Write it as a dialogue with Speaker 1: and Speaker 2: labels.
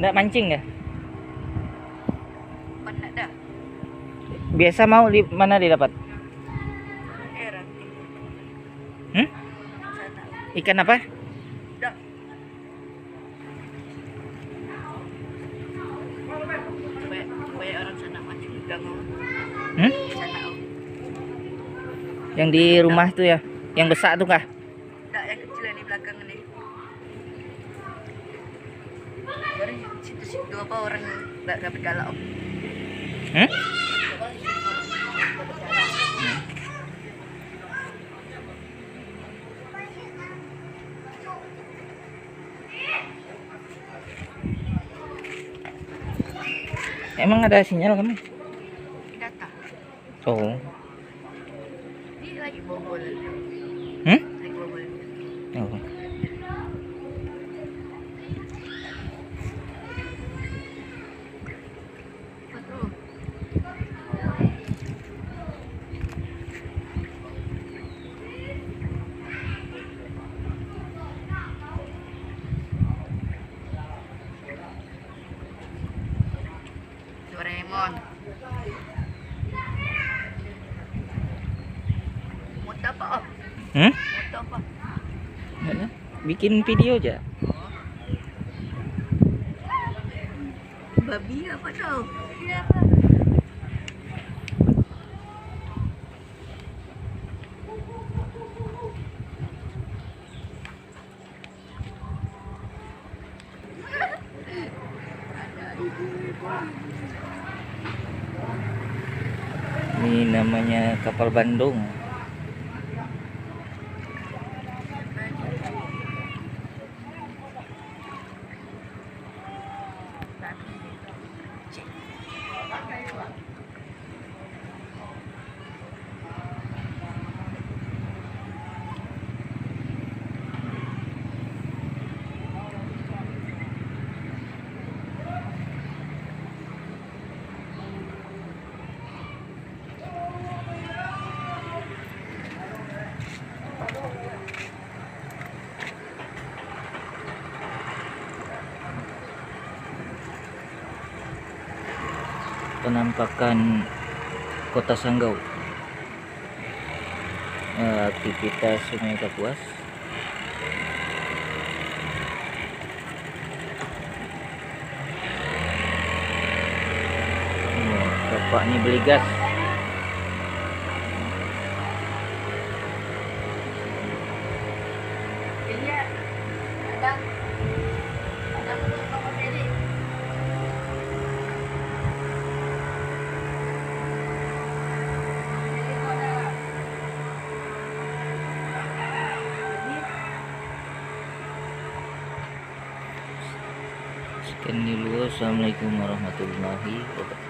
Speaker 1: Nggak mancing ya?
Speaker 2: Mana dah?
Speaker 1: Biasa mau di mana didapat?
Speaker 2: Ranting.
Speaker 1: Hmm?
Speaker 2: Sana.
Speaker 1: Ikan apa?
Speaker 2: Dah. Banyak orang sana mancing juga mau. Sana.
Speaker 1: Yang di rumah tuh ya, yang besar tuh kah?
Speaker 2: Dah yang kecil yang di belakang ini. Dari situ-situ apa orang nggak dapat galak.
Speaker 1: Emang ada sinyal kami?
Speaker 2: Data.
Speaker 1: Oh.
Speaker 2: Ini lagi bobol. Lagi bobol.
Speaker 1: Oh.
Speaker 2: Betul. Doraemon. Mau apa? Mau apa?
Speaker 1: Nggak, bikin video aja.
Speaker 2: Babi apa tau? Iya.
Speaker 1: Ini namanya kapal Bandung. Penampakan Kota Sanggau, aktivitas Sungai Kapuas. Bapak ini beli gas.
Speaker 2: Iya. Ada nomor beli.
Speaker 1: Sekian dulu. Assalamualaikum warahmatullahi wabarakatuh.